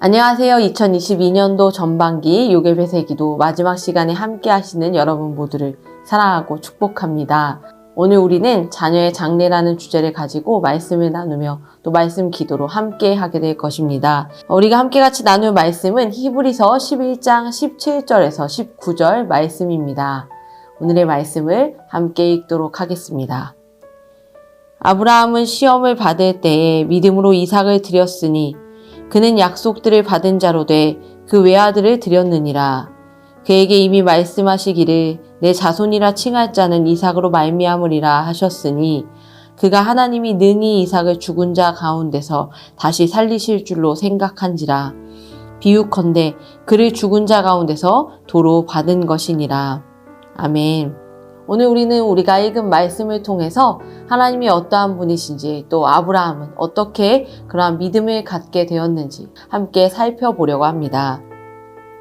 안녕하세요. 2022년도 전반기 요괴배세 기도 마지막 시간에 함께 하시는 여러분 모두를 사랑하고 축복합니다. 오늘 우리는 자녀의 장래라는 주제를 가지고 말씀을 나누며 또 말씀 기도로 함께 하게 될 것입니다. 우리가 함께 같이 나눌 말씀은 히브리서 11장 17절에서 19절 말씀입니다. 오늘의 말씀을 함께 읽도록 하겠습니다. 아브라함은 시험을 받을 때에 믿음으로 이삭을 드렸으니 그는 약속들을 받은 자로 돼 그 외아들을 드렸느니라. 그에게 이미 말씀하시기를 내 자손이라 칭할 자는 이삭으로 말미암으리라 하셨으니 그가 하나님이 능히 이삭을 죽은 자 가운데서 다시 살리실 줄로 생각한지라. 비유컨대 그를 죽은 자 가운데서 도로 받은 것이니라. 아멘. 오늘 우리는 우리가 읽은 말씀을 통해서 하나님이 어떠한 분이신지 또 아브라함은 어떻게 그러한 믿음을 갖게 되었는지 함께 살펴보려고 합니다.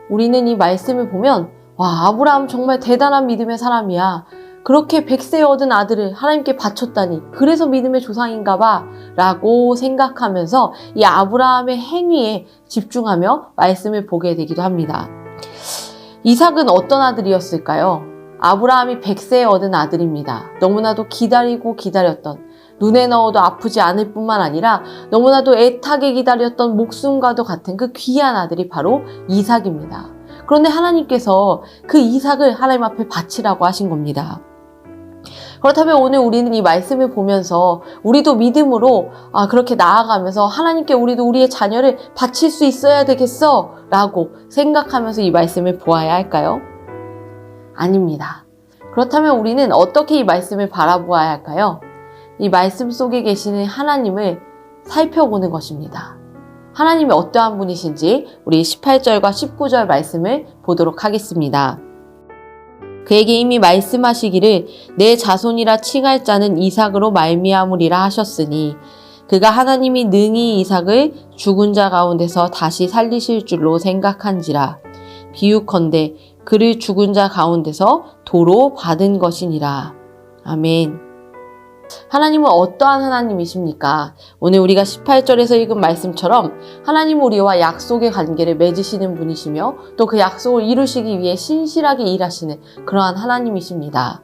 우리는 이 말씀을 보면 와, 아브라함 정말 대단한 믿음의 사람이야. 그렇게 100세 얻은 아들을 하나님께 바쳤다니 그래서 믿음의 조상인가 봐 라고 생각하면서 이 아브라함의 행위에 집중하며 말씀을 보게 되기도 합니다. 이삭은 어떤 아들이었을까요? 아브라함이 100세에 얻은 아들입니다. 너무나도 기다리고 기다렸던, 눈에 넣어도 아프지 않을 뿐만 아니라 너무나도 애타게 기다렸던 목숨과도 같은 그 귀한 아들이 바로 이삭입니다. 그런데 하나님께서 그 이삭을 하나님 앞에 바치라고 하신 겁니다. 그렇다면 오늘 우리는 이 말씀을 보면서 우리도 믿음으로 그렇게 나아가면서 하나님께 우리도 우리의 자녀를 바칠 수 있어야 되겠어 라고 생각하면서 이 말씀을 보아야 할까요? 아닙니다. 그렇다면 우리는 어떻게 이 말씀을 바라보아야 할까요? 이 말씀 속에 계시는 하나님을 살펴보는 것입니다. 하나님이 어떠한 분이신지 우리 18절과 19절 말씀을 보도록 하겠습니다. 그에게 이미 말씀하시기를 내 자손이라 칭할 자는 이삭으로 말미암으리라 하셨으니 그가 하나님이 능히 이삭을 죽은 자 가운데서 다시 살리실 줄로 생각한지라. 비유컨대 그를 죽은 자 가운데서 도로 받은 것이니라. 아멘. 하나님은 어떠한 하나님이십니까? 오늘 우리가 18절에서 읽은 말씀처럼 하나님은 우리와 약속의 관계를 맺으시는 분이시며 또 그 약속을 이루시기 위해 신실하게 일하시는 그러한 하나님이십니다.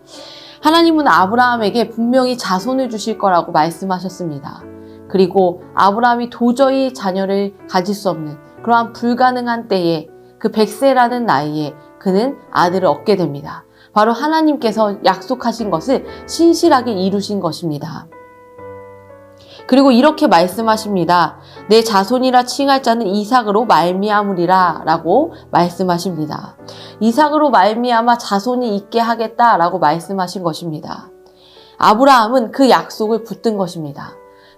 하나님은 아브라함에게 분명히 자손을 주실 거라고 말씀하셨습니다. 그리고 아브라함이 도저히 자녀를 가질 수 없는 그러한 불가능한 때에 그 100세라는 나이에 그는 아들을 얻게 됩니다. 바로 하나님께서 약속하신 것을 신실하게 이루신 것입니다. 그리고 이렇게 말씀하십니다. 내 자손이라 칭할 자는 이삭으로 말미암으리라 라고 말씀하십니다. 이삭으로 말미암아 자손이 있게 하겠다 라고 말씀하신 것입니다. 아브라함은 그 약속을 붙든 것입니다.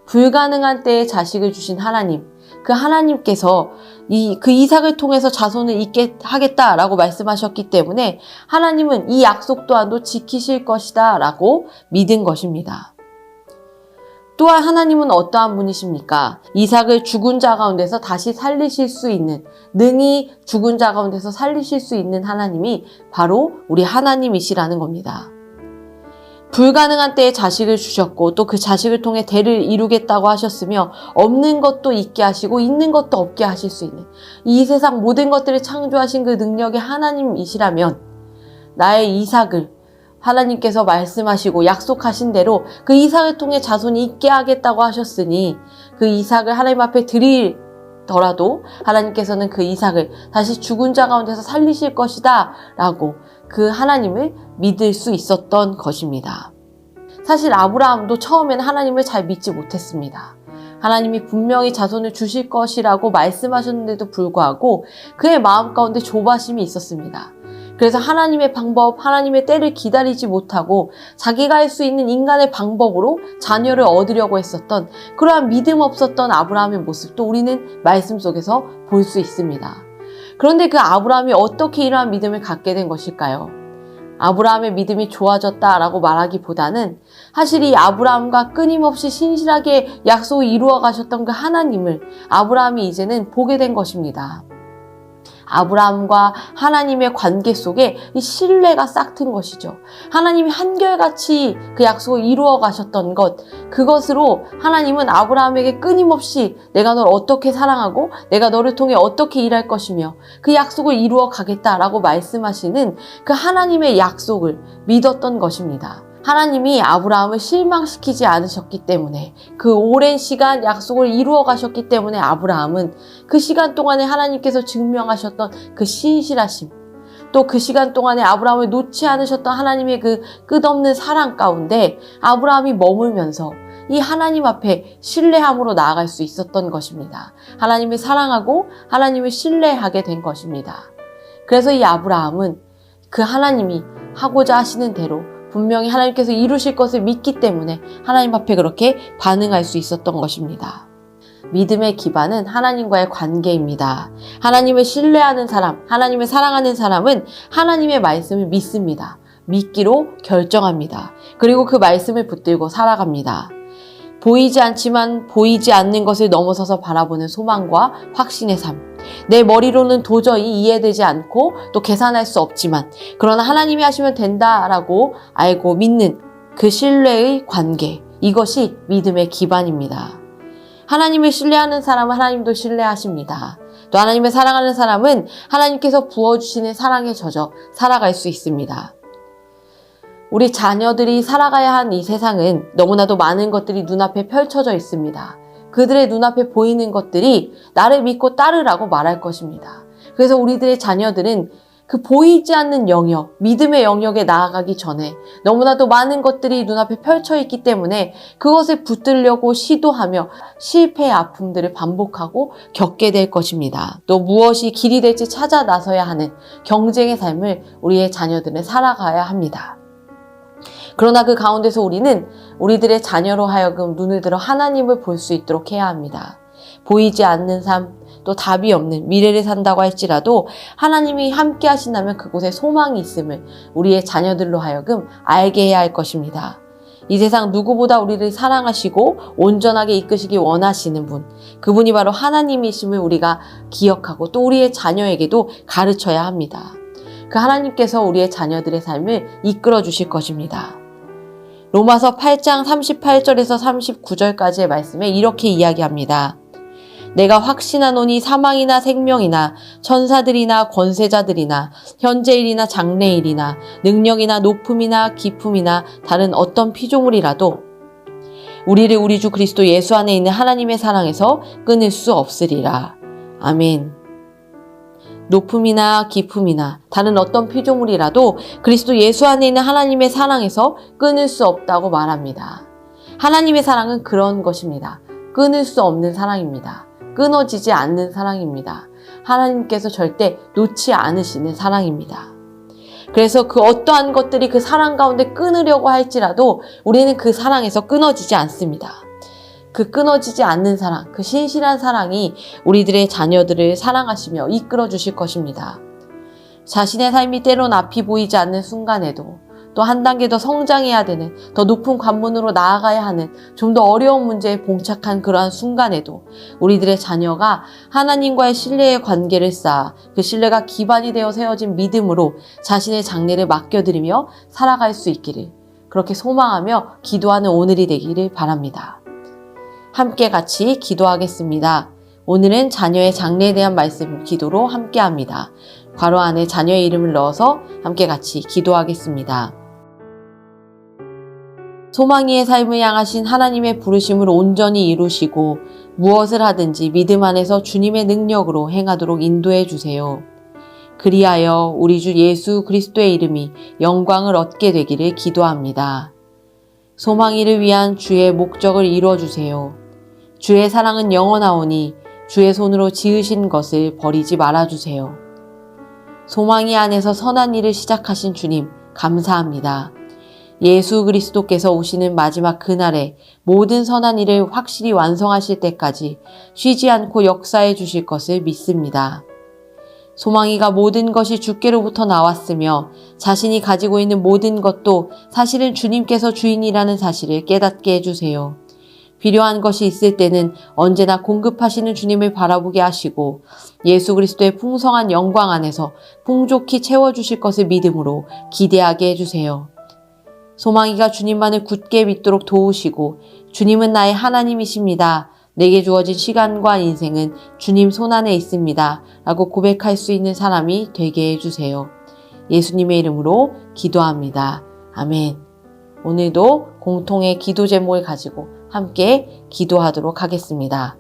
불가능한 때에 자식을 주신 하나님, 그 하나님께서 그 이삭을 통해서 자손을 있게 하겠다라고 말씀하셨기 때문에 하나님은 이 약속 또한도 지키실 것이다 라고 믿은 것입니다. 또한 하나님은 어떠한 분이십니까? 이삭을 죽은 자 가운데서 다시 살리실 수 있는, 능히 죽은 자 가운데서 살리실 수 있는 하나님이 바로 우리 하나님이시라는 겁니다. 불가능한 때에 자식을 주셨고 또 그 자식을 통해 대를 이루겠다고 하셨으며 없는 것도 있게 하시고 있는 것도 없게 하실 수 있는 이 세상 모든 것들을 창조하신 그 능력의 하나님이시라면 나의 이삭을 하나님께서 말씀하시고 약속하신 대로 그 이삭을 통해 자손이 있게 하겠다고 하셨으니 그 이삭을 하나님 앞에 드리더라도 하나님께서는 그 이삭을 다시 죽은 자 가운데서 살리실 것이다 라고 그 하나님을 믿을 수 있었던 것입니다. 사실 아브라함도 처음에는 하나님을 잘 믿지 못했습니다. 하나님이 분명히 자손을 주실 것이라고 말씀하셨는데도 불구하고 그의 마음 가운데 조바심이 있었습니다. 그래서 하나님의 방법, 하나님의 때를 기다리지 못하고 자기가 할 수 있는 인간의 방법으로 자녀를 얻으려고 했었던 그러한 믿음 없었던 아브라함의 모습도 우리는 말씀 속에서 볼 수 있습니다. 그런데 그 아브라함이 어떻게 이러한 믿음을 갖게 된 것일까요? 아브라함의 믿음이 좋아졌다라고 말하기보다는 사실 이 아브라함과 끊임없이 신실하게 약속을 이루어 가셨던 그 하나님을 아브라함이 이제는 보게 된 것입니다. 아브라함과 하나님의 관계 속에 이 신뢰가 싹 튼 것이죠. 하나님이 한결같이 그 약속을 이루어 가셨던 것, 그것으로 하나님은 아브라함에게 끊임없이 내가 널 어떻게 사랑하고 내가 너를 통해 어떻게 일할 것이며 그 약속을 이루어 가겠다라고 말씀하시는 그 하나님의 약속을 믿었던 것입니다. 하나님이 아브라함을 실망시키지 않으셨기 때문에, 그 오랜 시간 약속을 이루어 가셨기 때문에 아브라함은 그 시간 동안에 하나님께서 증명하셨던 그 신실하심, 또 그 시간 동안에 아브라함을 놓지 않으셨던 하나님의 그 끝없는 사랑 가운데 아브라함이 머물면서 이 하나님 앞에 신뢰함으로 나아갈 수 있었던 것입니다. 하나님을 사랑하고 하나님을 신뢰하게 된 것입니다. 그래서 이 아브라함은 그 하나님이 하고자 하시는 대로 분명히 하나님께서 이루실 것을 믿기 때문에 하나님 앞에 그렇게 반응할 수 있었던 것입니다. 믿음의 기반은 하나님과의 관계입니다. 하나님을 신뢰하는 사람, 하나님을 사랑하는 사람은 하나님의 말씀을 믿습니다. 믿기로 결정합니다. 그리고 그 말씀을 붙들고 살아갑니다. 보이지 않지만 보이지 않는 것을 넘어서서 바라보는 소망과 확신의 삶. 내 머리로는 도저히 이해되지 않고 또 계산할 수 없지만 그러나 하나님이 하시면 된다라고 알고 믿는 그 신뢰의 관계. 이것이 믿음의 기반입니다. 하나님을 신뢰하는 사람은 하나님도 신뢰하십니다. 또 하나님을 사랑하는 사람은 하나님께서 부어주시는 사랑에 젖어 살아갈 수 있습니다. 우리 자녀들이 살아가야 한 이 세상은 너무나도 많은 것들이 눈앞에 펼쳐져 있습니다. 그들의 눈앞에 보이는 것들이 나를 믿고 따르라고 말할 것입니다. 그래서 우리들의 자녀들은 그 보이지 않는 영역, 믿음의 영역에 나아가기 전에 너무나도 많은 것들이 눈앞에 펼쳐 있기 때문에 그것을 붙들려고 시도하며 실패의 아픔들을 반복하고 겪게 될 것입니다. 또 무엇이 길이 될지 찾아 나서야 하는 경쟁의 삶을 우리의 자녀들은 살아가야 합니다. 그러나 그 가운데서 우리는 우리들의 자녀로 하여금 눈을 들어 하나님을 볼 수 있도록 해야 합니다. 보이지 않는 삶, 또 답이 없는 미래를 산다고 할지라도 하나님이 함께 하신다면 그곳에 소망이 있음을 우리의 자녀들로 하여금 알게 해야 할 것입니다. 이 세상 누구보다 우리를 사랑하시고 온전하게 이끄시기 원하시는 분, 그분이 바로 하나님이심을 우리가 기억하고 또 우리의 자녀에게도 가르쳐야 합니다. 그 하나님께서 우리의 자녀들의 삶을 이끌어 주실 것입니다. 로마서 8장 38절에서 39절까지의 말씀에 이렇게 이야기합니다. 내가 확신하노니 사망이나 생명이나 천사들이나 권세자들이나 현재일이나 장래일이나 능력이나 높음이나 깊음이나 다른 어떤 피조물이라도 우리를 우리 주 그리스도 예수 안에 있는 하나님의 사랑에서 끊을 수 없으리라. 아멘. 높음이나 깊음이나 다른 어떤 피조물이라도 그리스도 예수 안에 있는 하나님의 사랑에서 끊을 수 없다고 말합니다. 하나님의 사랑은 그런 것입니다. 끊을 수 없는 사랑입니다. 끊어지지 않는 사랑입니다. 하나님께서 절대 놓지 않으시는 사랑입니다. 그래서 그 어떠한 것들이 그 사랑 가운데 끊으려고 할지라도 우리는 그 사랑에서 끊어지지 않습니다. 그 끊어지지 않는 사랑, 그 신실한 사랑이 우리들의 자녀들을 사랑하시며 이끌어 주실 것입니다. 자신의 삶이 때론 앞이 보이지 않는 순간에도 또 한 단계 더 성장해야 되는, 더 높은 관문으로 나아가야 하는 좀 더 어려운 문제에 봉착한 그러한 순간에도 우리들의 자녀가 하나님과의 신뢰의 관계를 쌓아 그 신뢰가 기반이 되어 세워진 믿음으로 자신의 장래를 맡겨드리며 살아갈 수 있기를 그렇게 소망하며 기도하는 오늘이 되기를 바랍니다. 함께 같이 기도하겠습니다. 오늘은 자녀의 장래에 대한 말씀 기도로 함께합니다. 괄호 안에 자녀의 이름을 넣어서 함께 같이 기도하겠습니다. 소망이의 삶을 향하신 하나님의 부르심을 온전히 이루시고 무엇을 하든지 믿음 안에서 주님의 능력으로 행하도록 인도해 주세요. 그리하여 우리 주 예수 그리스도의 이름이 영광을 얻게 되기를 기도합니다. 소망이를 위한 주의 목적을 이루어 주세요. 주의 사랑은 영원하오니 주의 손으로 지으신 것을 버리지 말아주세요. 소망이 안에서 선한 일을 시작하신 주님 감사합니다. 예수 그리스도께서 오시는 마지막 그날에 모든 선한 일을 확실히 완성하실 때까지 쉬지 않고 역사해 주실 것을 믿습니다. 소망이가 모든 것이 주께로부터 나왔으며 자신이 가지고 있는 모든 것도 사실은 주님께서 주인이라는 사실을 깨닫게 해주세요. 필요한 것이 있을 때는 언제나 공급하시는 주님을 바라보게 하시고 예수 그리스도의 풍성한 영광 안에서 풍족히 채워주실 것을 믿음으로 기대하게 해주세요. 소망이가 주님만을 굳게 믿도록 도우시고 주님은 나의 하나님이십니다. 내게 주어진 시간과 인생은 주님 손안에 있습니다. 라고 고백할 수 있는 사람이 되게 해주세요. 예수님의 이름으로 기도합니다. 아멘. 오늘도 공통의 기도 제목을 가지고 함께 기도하도록 하겠습니다.